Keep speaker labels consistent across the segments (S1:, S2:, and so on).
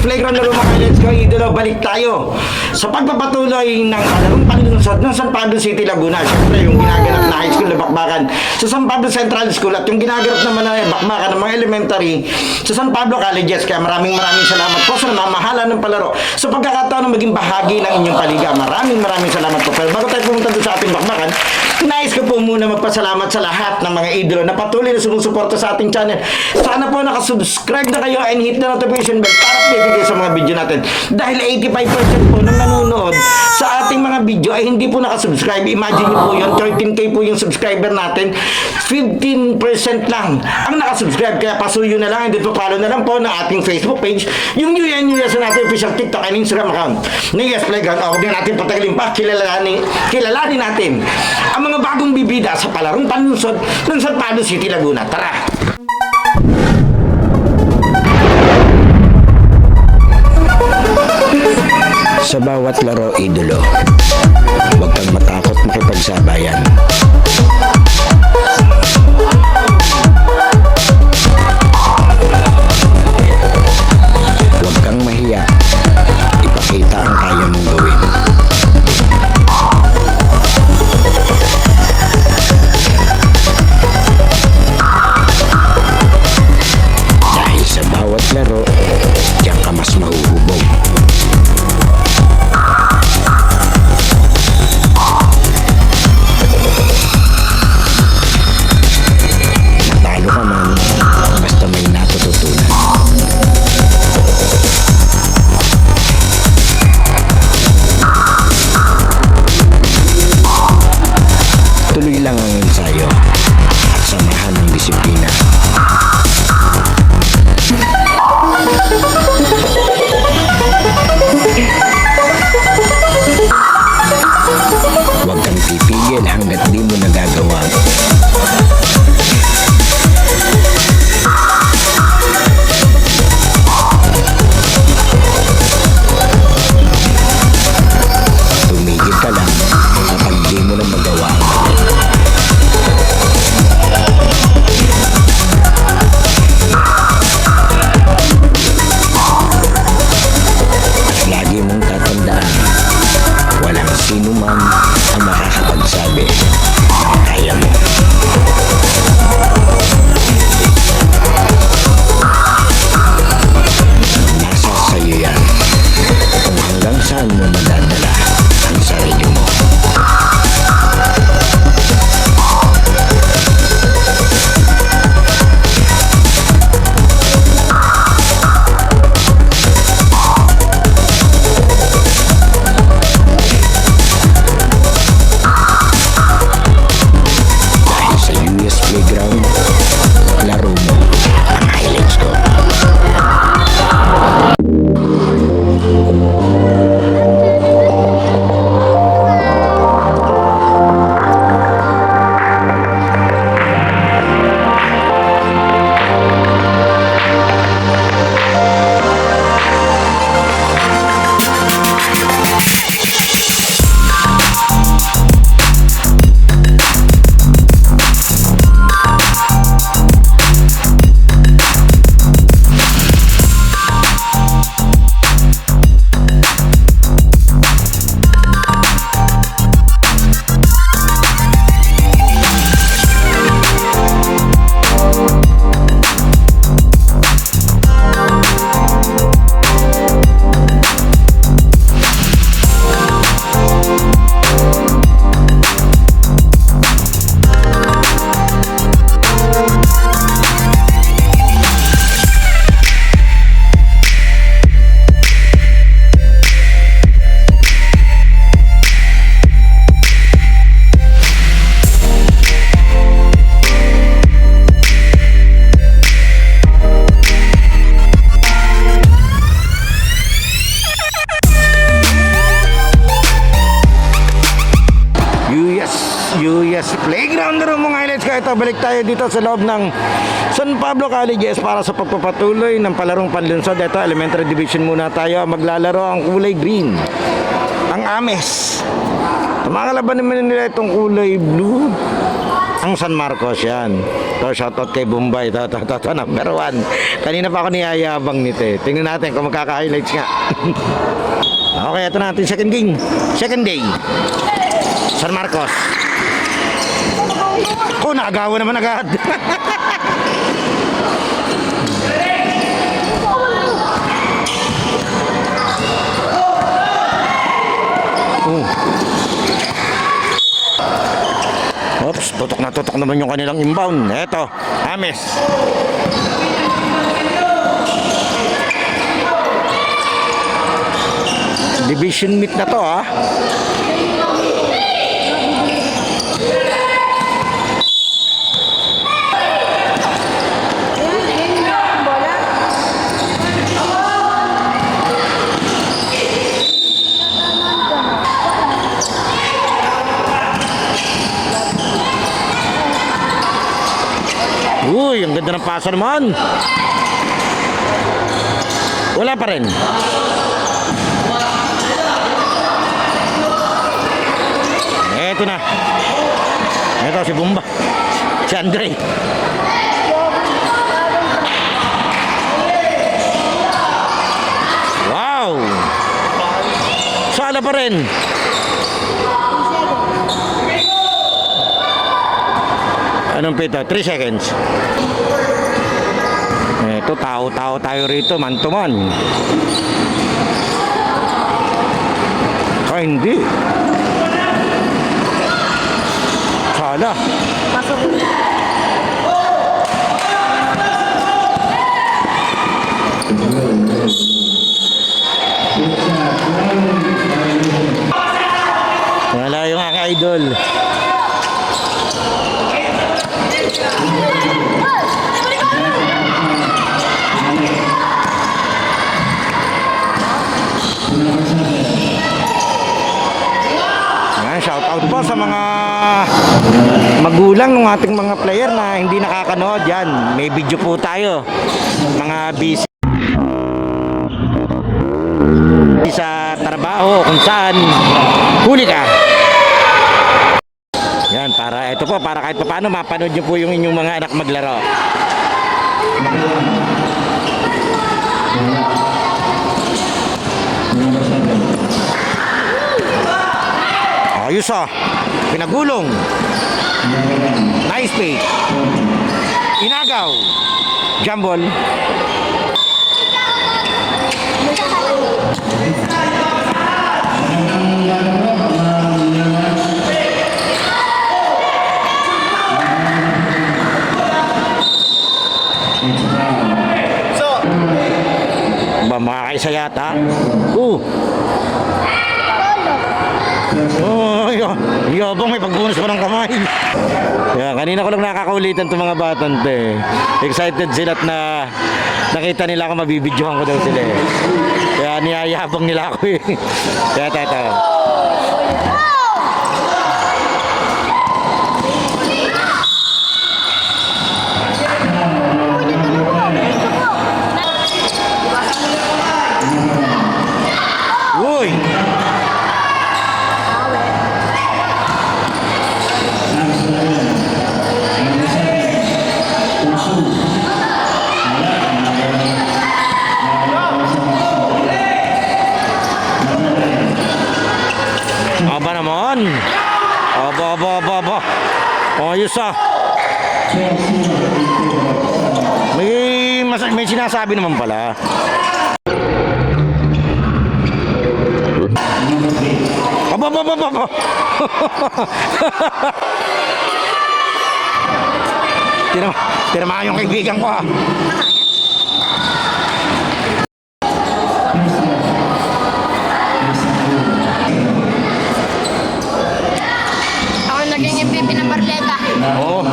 S1: Playground na mga let's go, idolo, balik tayo sa pagpapatuloy ng larong panlunsod ng San Pablo City, Laguna. Siyempre, yung ginaganap na high school na bakbakan sa San Pablo Central School at yung ginaganap naman na bakbakan ng mga elementary sa San Pablo Colleges. Kaya maraming salamat po sa namamahala ng palaro sa pagkakataon na maging bahagi ng inyong paliga. Maraming salamat po. Pero bago tayo pumunta doon sa ating bakbakan, nais ko po muna magpasalamat sa lahat ng mga idolo na patuloy na sumusuporta sa ating channel. Sana po nakasubscribe na kayo and hit the notification bell para update sa mga video natin. Dahil 85% po ng nanonood sa ating mga video ay hindi po nakasubscribe. Imagine nyo po yun, 13k po yung subscriber natin, 15% lang ang nakasubscribe. Kaya pasuyo na lang and dito follow na lang po ng ating Facebook page, yung New Year sa natin official TikTok and Instagram account na Yes Playground. O, huwag na natin patagalin pa, kilalanin natin ang mga bagong bibida sa palarong panlunsod ng San Pablo City, Laguna. Tara! Sa bawat laro, idolo, huwag kang matakot makipagsabayan. Huwag kang mahiya. Ipakita ang kaya mong gawin. Dahil sa bawat laro, diyan ka mas mahuhubog. Natalo ka man, basta may natututunan. Tuloy lang ang ensayo at samahan ng disiplina. Huwag kang pipigil hanggat di mo nagagawa. Tumigil ka lang kapag di mo na magawa. At lagi mong tatandaan, walang sino man ang makakapagsabi na kaya mo. Nasa sayo yan kung hanggang saan mo madadala ang sarili mo. Dahil sa US Playground, laro mo ang highlights ko. US Playground na mga highlights ka. Ito, balik tayo dito sa loob ng San Pablo Colleges para sa pagpapatuloy ng palarong panlunsod. Ito, elementary division muna tayo. Maglalaro ang kulay green, ang Ames. Ang mga kalaban naman nila itong kulay blue Ang San Marcos yan. So, shoutout kay Bombay. Ito, number 1. Kanina pa ako niyayabang nito eh. Tingnan natin kung magkaka-highlights nga. Okay, ito na ating second game. Second day. San Marcos. Oh, nakagawa naman agad. Oops, tutok naman yung kanilang inbound. Eto, Ames. Division meet na to, ha. Uy, ang ganda ng pasa naman. Wala pa rin. Eto na. Eto si Bumba. Si Andre. Wow. Sala pa rin. Anong pito? 3 seconds. Ito, tao-tao tayo rito, man to man. Hindi. Sala.
S2: Pasok.
S1: Wala yung aking idol. Shout out po sa mga magulang ng ating mga player na hindi nakakanood yan. May video po tayo. Mga busy sa trabaho kung saan huli ka. Yan, para ito po, para kahit paano mapanood nyo po yung inyong mga anak maglaro. Ayos ah. Pinagulong. Nice play. Inagaw. Jambol. Ba makakaisa yata? Oh, yabang may pagbunos pa ng kamay. Yeah, kanina ko lang nakakaulitan itong mga batang to eh. Excited sila at na nakita nila ako, mabibidyohan ko daw sila eh. Kaya niyayabang nila ako eh. Kaya tayo. Uy! Aba naman. Aba. Ayos ah. May sinasabi naman pala. Aba. Tinamaan yung kaibigan ko ah.
S2: Ako naging MVP ng Barleta.
S1: Oo.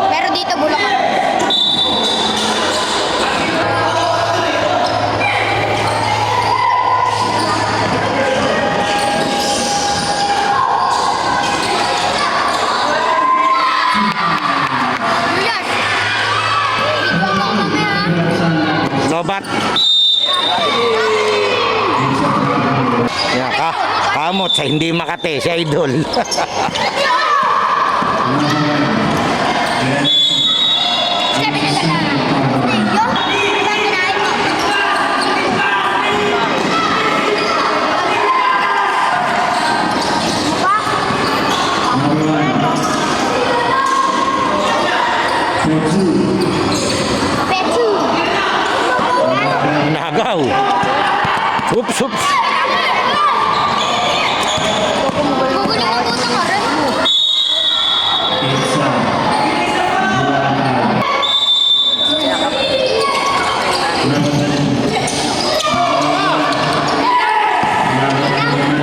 S2: Pero dito Bulacan. Julius! Video mo kami ha?
S1: Lobat. Yeah, kamots. Sa hindi Makati, si Idol.
S2: Sabi na lang. Yung panginain mo. Petu.
S1: Nagaw. Oops, oops.
S2: Gugulo ng puto mo rin.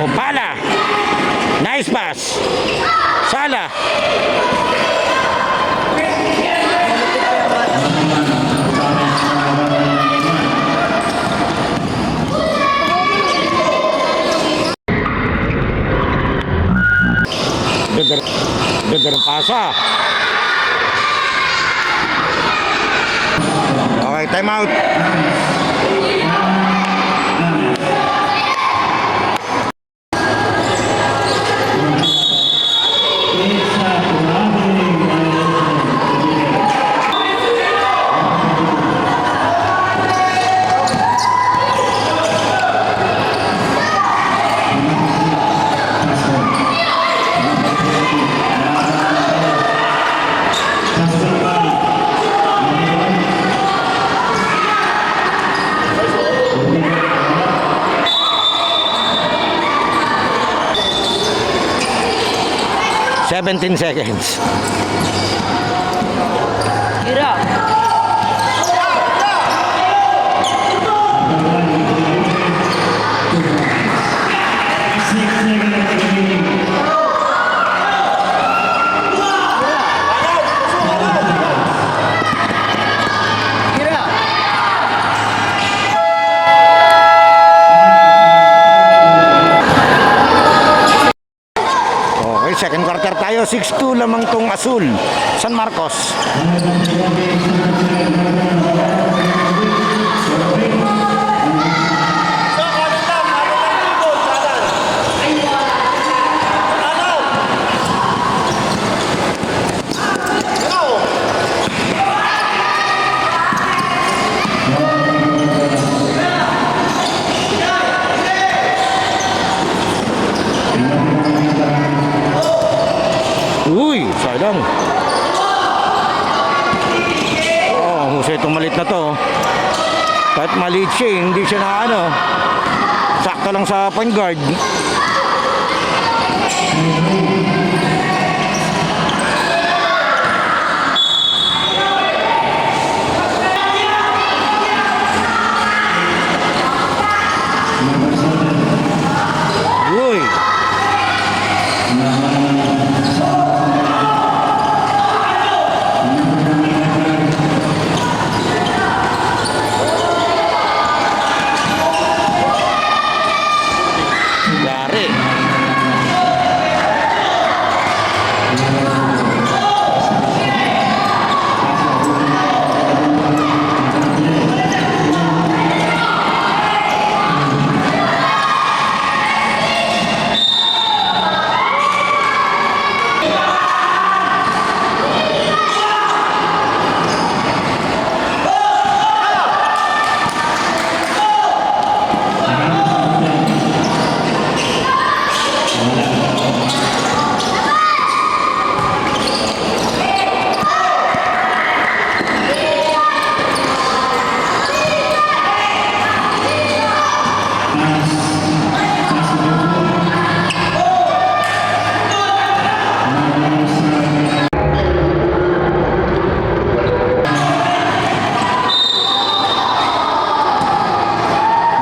S1: Opala. Nice pass. Sala. Ganda ng pasa. Okay, time out. Seventeen seconds. Okay, second quarter tayo. 6-2 lamang tong Azul. San Marcos. Uy, sayang. Oh, Jose, tumalit na to. Kahit maliit siya, hindi siya na ano. Sakto lang sa point guard. Uy. Yari.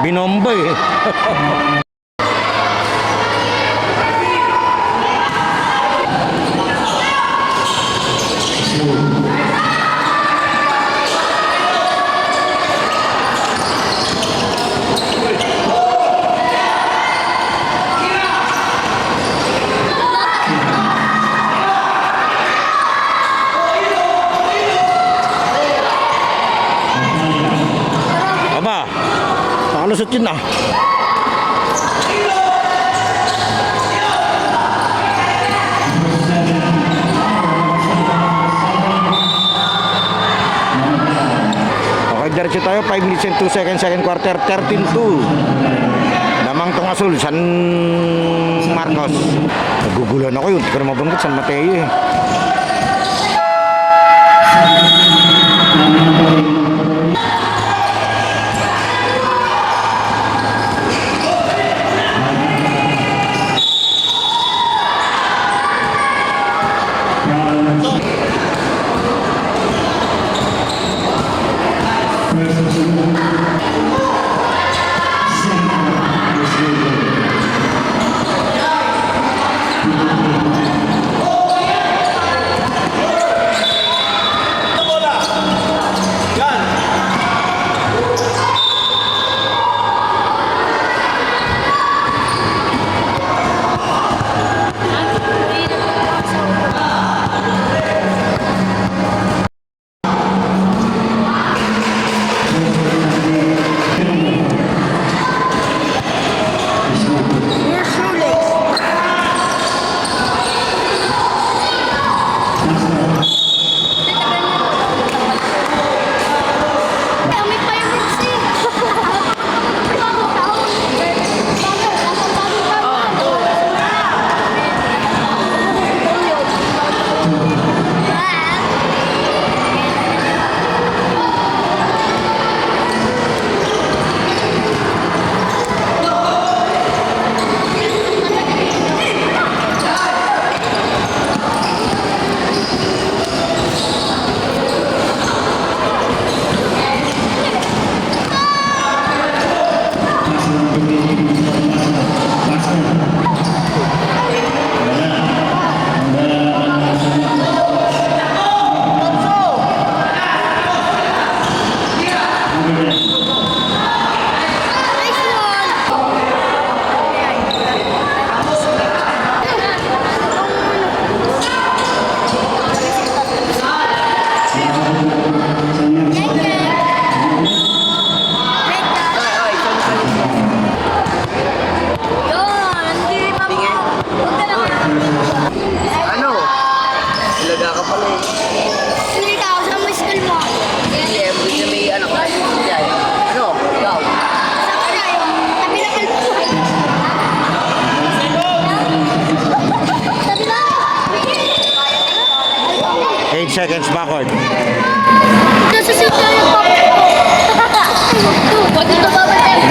S1: Binomba eh. Aba, nakalusot yun ah. Diretso tayo, 5 minutes and 2 seconds, second quarter, 13-2. Lamang tong Asul, San Marcos. Nagugulan ako yun, hindi ko na mabanggit, San Mateo eh.
S2: May fireworks eh.
S3: Ano? Ilaga ka pala eh.
S2: Hindi ka, sa mo school mo.
S3: Hindi, every na may anak ka. Yan. Ano? Ikaw?
S2: Sa ka na yung tabi na kalpo. Tabi na.
S1: 8 seconds backward.
S2: Nasa sito yung pop ko. Huwag ito babalik.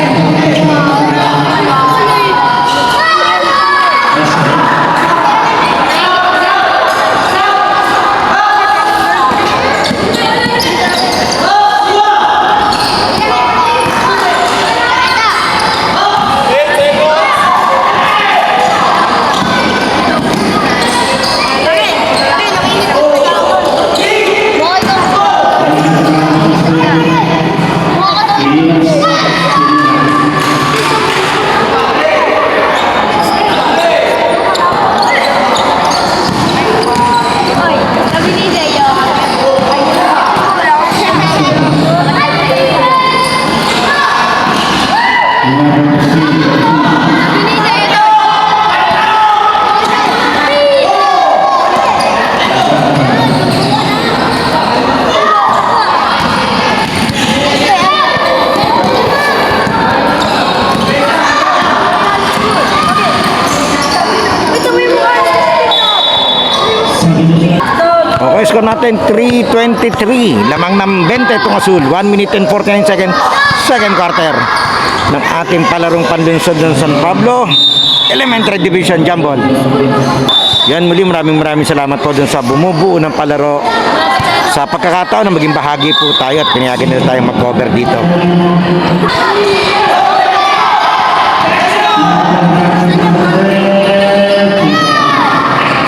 S1: Okay, score natin 3-23. Lamang ng 20 itong Asul. 1 minute and 49 seconds, second quarter ng ating palarong panlunsod ng San Pablo Elementary Division Jambol. Yan, muli maraming salamat po dun sa bumubuo ng palaro sa pagkakataon na maging bahagi po tayo at pinayagan nila tayong mag-cover dito.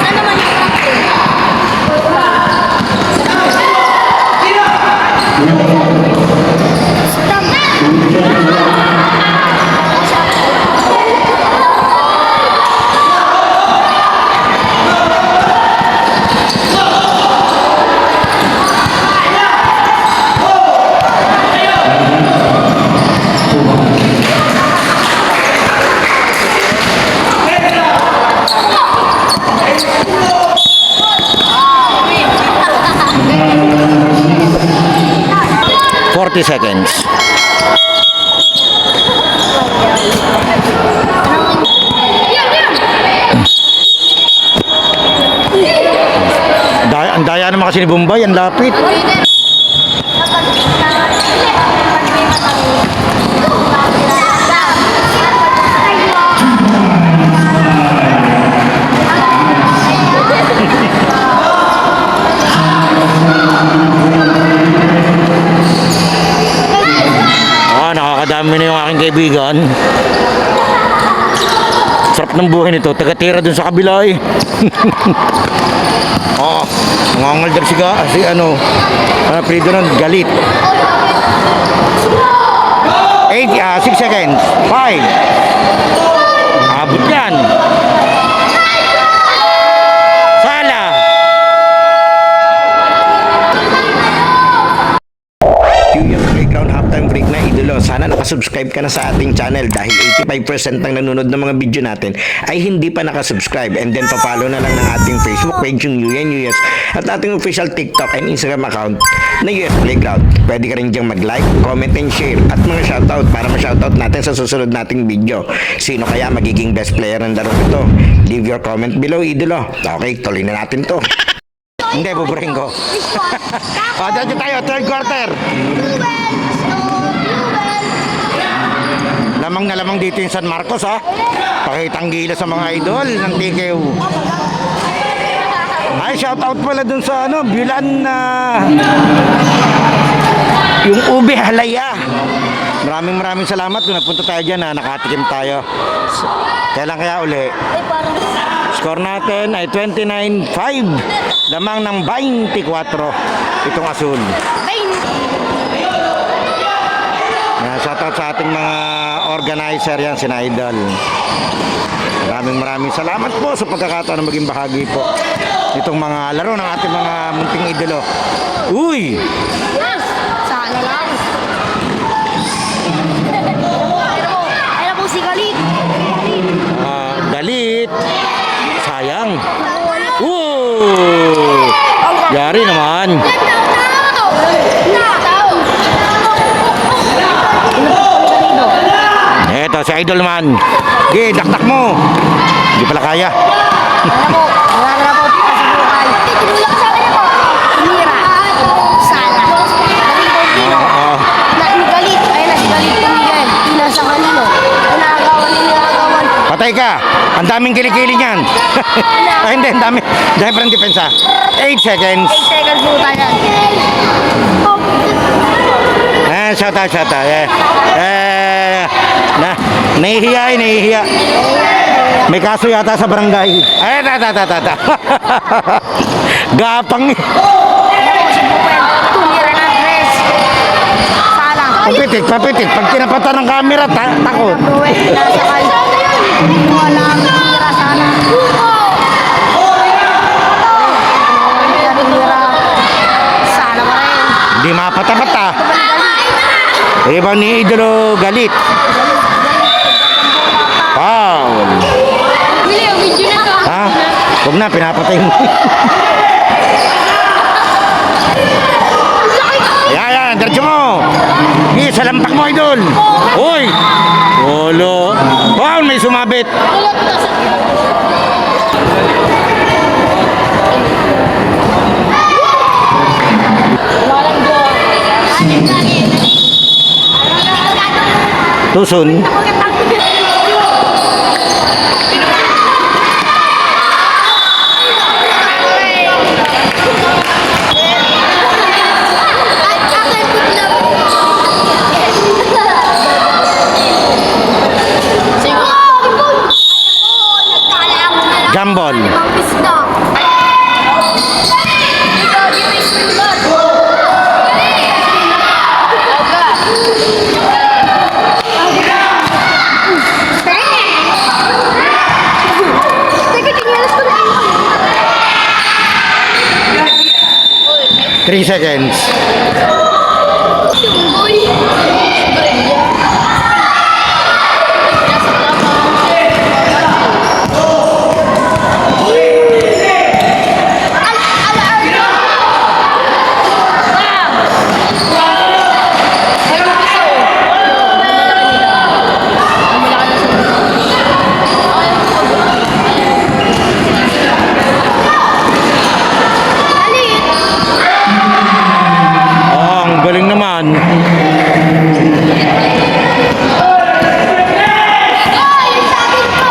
S2: Sana man yung captain.
S1: 30 seconds. Ang daya naman kasi ni Bombay, ang lapit. Nakakadami na yung aking kaibigan. Sarap ng buhay nito. Taga-tira dun sa kabila eh. Nangangaldar si apelido nun, Galit. 6 seconds. 5. Abot yan. Sala. Yung playground halftime break na idolo. Sana nakasubscribe ka na sa ating channel dahil 85% ng nanonood ng mga video natin ay hindi pa nakasubscribe. And then papalo na lang ng ating Facebook page yung UNUS at ating official TikTok and Instagram account na US Playground. Pwede ka rin diyang mag-like, comment and share at mga shoutout para ma-shoutout natin sa susunod nating video. Sino kaya magiging best player ng laro ito? Leave your comment below idolo. Okay, tuloy na natin to. Hindi, buburahin ko. Diretso tayo, third quarter. Lamang na lamang dito yung San Marcos, ha? Pakitang gila sa mga idol ng TKO. Ay, shoutout pala dun sa Bulan na yung Ube Halaya. Maraming salamat kung nagpunta tayo dyan, ha? Nakatikim tayo. Kailan kaya uli? Score natin ay 29-5. Lamang ng 24 itong asul. Shoutout sa ating mga organizer yan, sina Idol. Maraming salamat po sa pagkakataon na maging bahagi po itong mga laro ng ating mga munting idolo. Uy!
S2: Sana lang. Ayun po si Galit.
S1: Galit. Sayang. Yari naman. Eto si Idol man. Ge, dakdak mo. Hindi pala kaya. Patay ka. Ang daming kilikili niyan. Ay, hindi, ang dami. Dahil parang depensa. 8 seconds.
S2: 8 seconds po tayo.
S1: Shout out. Nahihiya. May kaso yata sa barangay. Ay, tata. Gapang eh.
S2: Tumira na tres. Sana.
S1: Papitik. Pag tinapatan ng camera, takot.
S2: Wala tumira sana. Sana pa rin.
S1: Hindi mapata-pata. Ibang ni Idolo Galit. Foul.
S2: Video na to.
S1: Ha? Huwag na, pinapatay mo. Yan, diretso mo. Sa lampak mo, Idol. Uy! Olo. Foul, may sumabit. Tusun. Jambol. Three seconds. naman.
S2: Ay, yung sabit ko!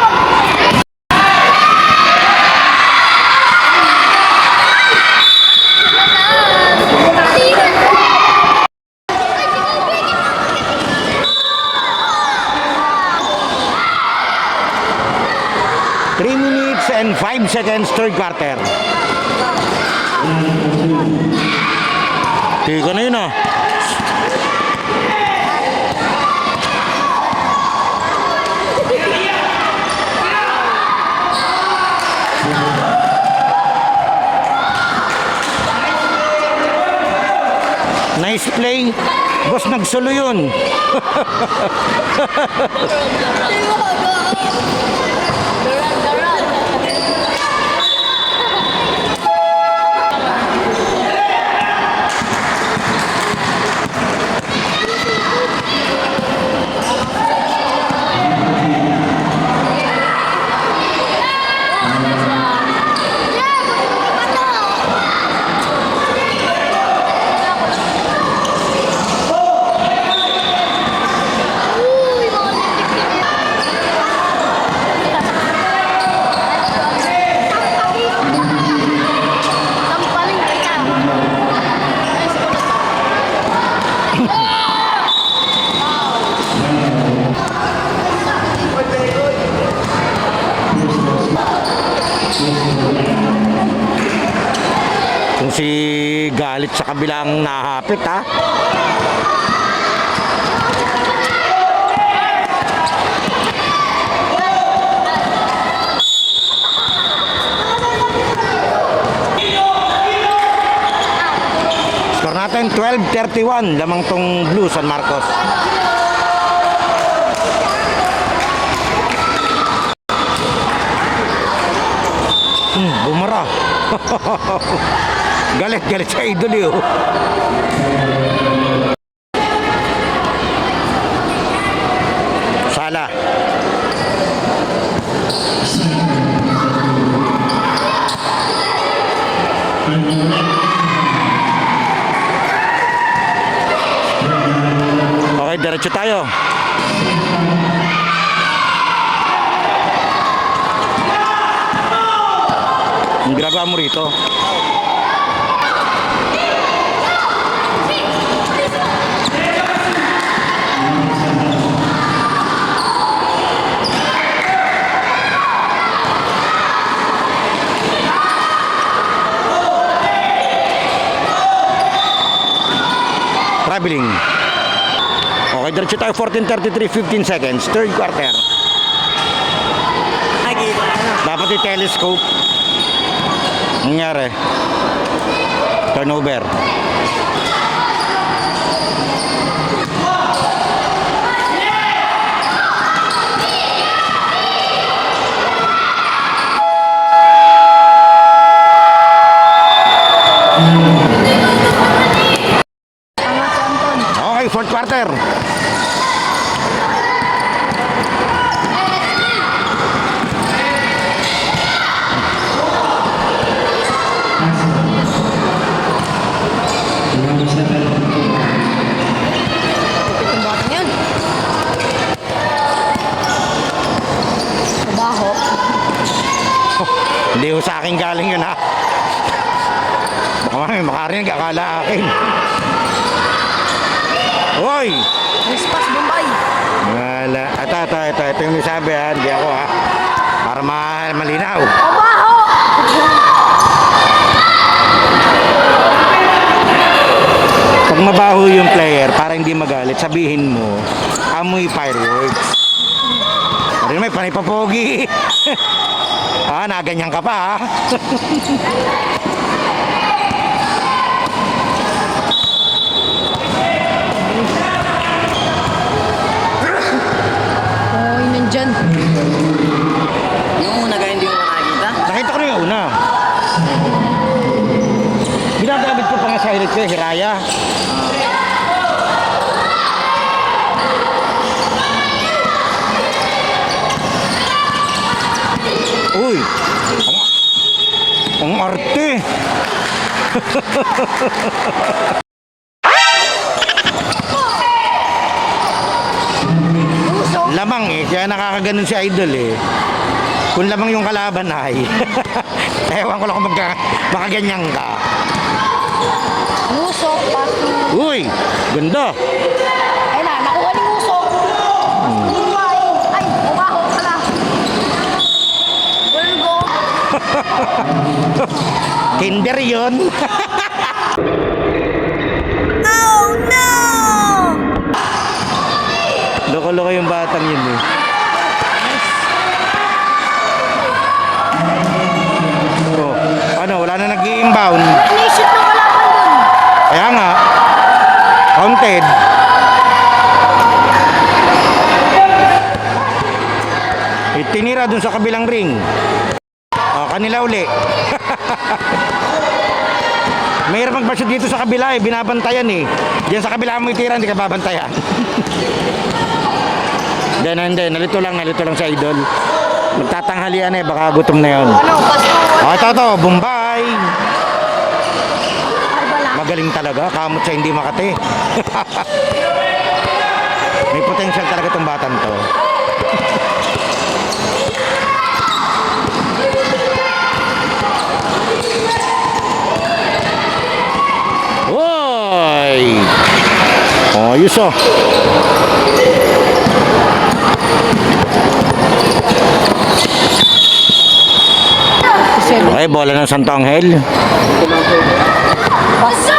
S1: Three minutes and 5 seconds, third quarter. Tiga na yun ah. Nice play. Boss, nagsolo yun.
S2: Uy, mga litik-litik. Sampaling kita.
S1: Kung si galit sa kabilang nahapit ha. Score natin 12-31. Lamang tong Blue San Marcos. Bumara. Galit sa idol eh. Oh. Sala. Okay, diretso tayo. Ang ginagawa mo rito? Traveling. Okay, diretso tayo. 14:33, 15 seconds. Third quarter. Dapat i-telescope. Nangyari. Turnover. Okay, fourth quarter.
S2: Itong batang yun. Mabaho.
S1: Hindi ho sa akin galing yun ha. Baka may makarinig, akala akin. Hoy!
S2: Respas, Bombay.
S1: Wala. Ito yung sabi ha. Hindi ako ha. Para malinaw.
S2: Mabaho!
S1: Pag mabaho yung player, para hindi magalit, sabihin mo, amoy fireworks. Pero may panipapogi. Naganyan ka pa ha.
S2: Hoy, nandyan.
S3: Yung una kaya hindi mo nakakita?
S1: Nakita ko na yung una. Ginagamit ko pa nga sa hirit ko, Hiraya. Uy! Ang arte! Lamang eh, kaya nakakaganon si Idol eh. Kung lamang yung kalaban ay. Ewan ko lang kung makaganyan ka.
S2: Usok, pato.
S1: Uy, ganda.
S2: Ay na, nakuha ni Usok. Ay, umaho pala. Virgo.
S1: Kinder yun.
S2: Oh no!
S1: Loko-loko yung batang yun eh. Oh, ano, wala na nag-i-inbound.
S2: Naisip ng kalaban dun.
S1: Kaya nga, counted. Itinira dun sa kabilang ring. Oh, kanila uli. Mahirap magbasyo dito sa kabila eh, binabantayan eh. Diyan sa kabila mo itira, hindi ka babantayan. Hindi, nalito lang sa Idol. Magtatanghalian eh, baka gutom na yun.
S2: Ano, pasto.
S1: Ito, Bombay. Magaling talaga, kamot sa hindi Makati. May potential talaga itong batang to. Hoy! Ayos oh. Okay, bola ng Santo Angel.
S2: Pasto.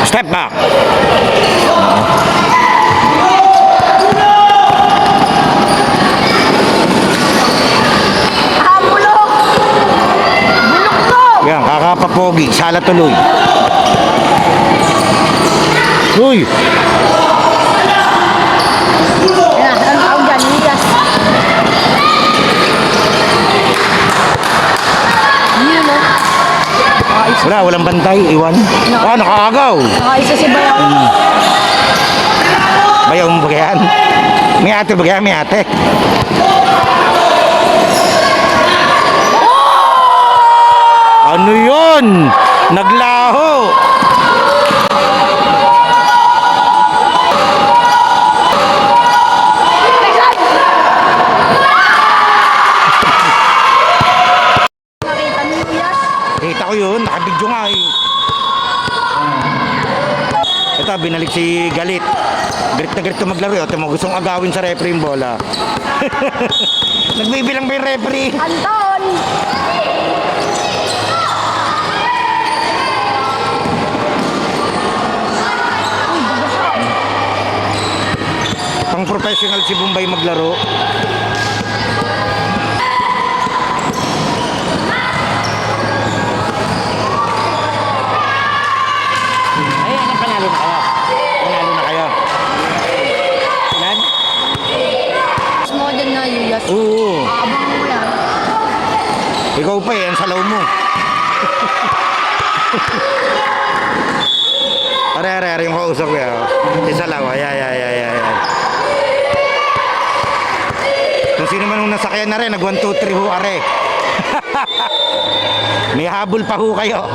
S1: Step back.
S2: Bulok. Bulok to.
S1: Yan, kakapapogi. Sala tuloy. Uy!
S2: Ayan, ang tawag dyan, Ligas. Yun, no?
S1: Walang bantay. Iwan. Ah, nakaagaw.
S2: Nakaisa si Bayaw.
S1: Bayaw mo ba yan? May ate ba yan? May ate. Ano yun? Naglaho.
S2: Nakita ni Ligas.
S1: Kita ko yun. Nakabidyo nga eh. Ito, binalik si Galit. Galit na galit to maglaro. Ito mo gustong agawin sa referee yung bola. Nagbibilang ba yung referee?
S2: Anton.
S1: Pang professional si Bombay maglaro. Ay, ano panalo na kayo? Panalo na kayo. Ilan?
S2: Mas modern na Ligas.
S1: Oo.
S2: Abang mo yan.
S1: Ikaw pa eh, ang salaw mo. Are, yung kausap ko yan. Isalaw, ay. Kung sino man nung nasakyan na rin, nag 1, 2, 3 ho, are. May habol pa ho kayo.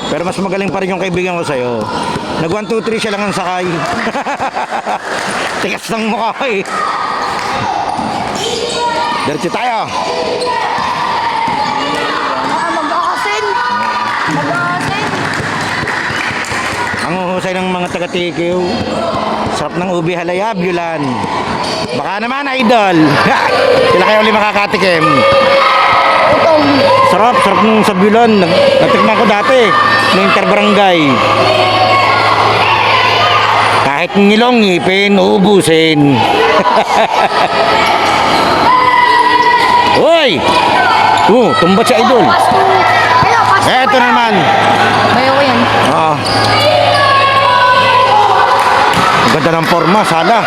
S1: Pero mas magaling pa rin yung kaibigan ko sa'yo. Nag 1, 2, 3 siya lang ang sakay. Tigas ng mukha eh. Diretso tayo.
S2: Mag-aasin. Mag-aasin.
S1: Ang uhusay ng mga taga-tikiw. Sarap ng ubi halaya, Bulan. Baka naman, Idol. Sila kayo ulit makakatikim.
S2: Utong.
S1: Sarap ng sa Bulan. Natikman ko dati. Noong interbarangay. Kahit ngilong, ngipin, uubusin. Uy! Tumbat si Idol.
S2: Pasto. Hello, pasto.
S1: Eto naman.
S2: Bayaw ko yan.
S1: Oo. Ang ganda ng forma, sala.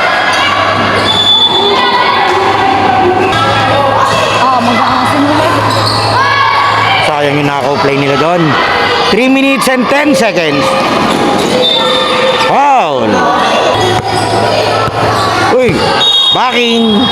S2: Mag-aasin ulit.
S1: Sayang yung nakaw-play nila doon. 3 minutes and 10 seconds. Foul. Uy, backing.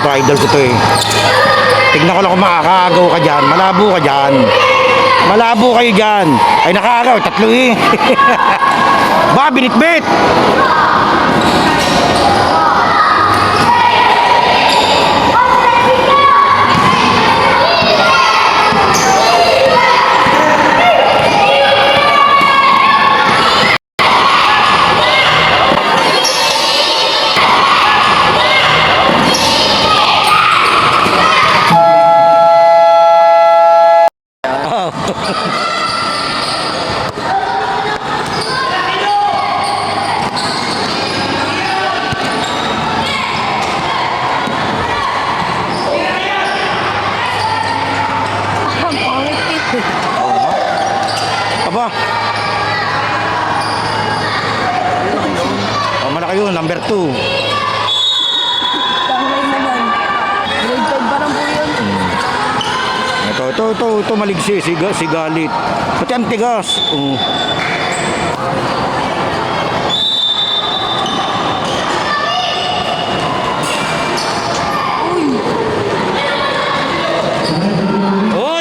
S1: to, idol ko to eh. Tignan ko lang kung makakaagaw ka dyan. Malabo ka dyan. Malabo kayo dyan. Ay, nakaagaw. Tatlo eh. Ba, binitbit. Aba. Oh, malaki yun, number 2.
S2: Tanglay naman. Grade 5 parang po yun.
S1: Ito, maliksi, si Galit. Pati ang tigas. Oh,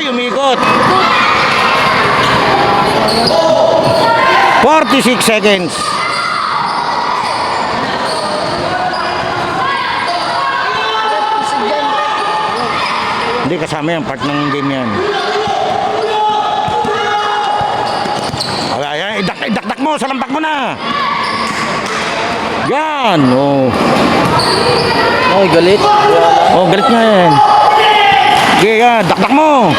S1: umikot. 46 seconds. Hindi kasama yan, part ng game yan. Ayan, idakdak mo, salampak mo na. Yan, oh.
S3: Ay, galit.
S1: Oh, galit nga yan. Sige, yan, dakdak mo.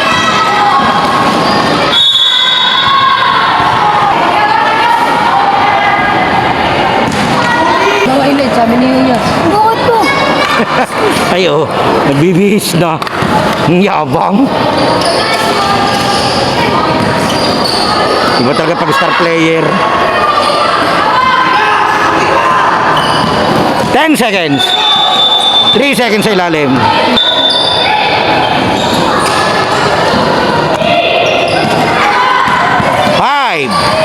S2: Mga ilit, sabi niya. Bakit po?
S1: Ay, oh, nagbibihis na. Ang yabang. Iba talaga pag star player. 10 seconds. 3 seconds sa ilalim. 5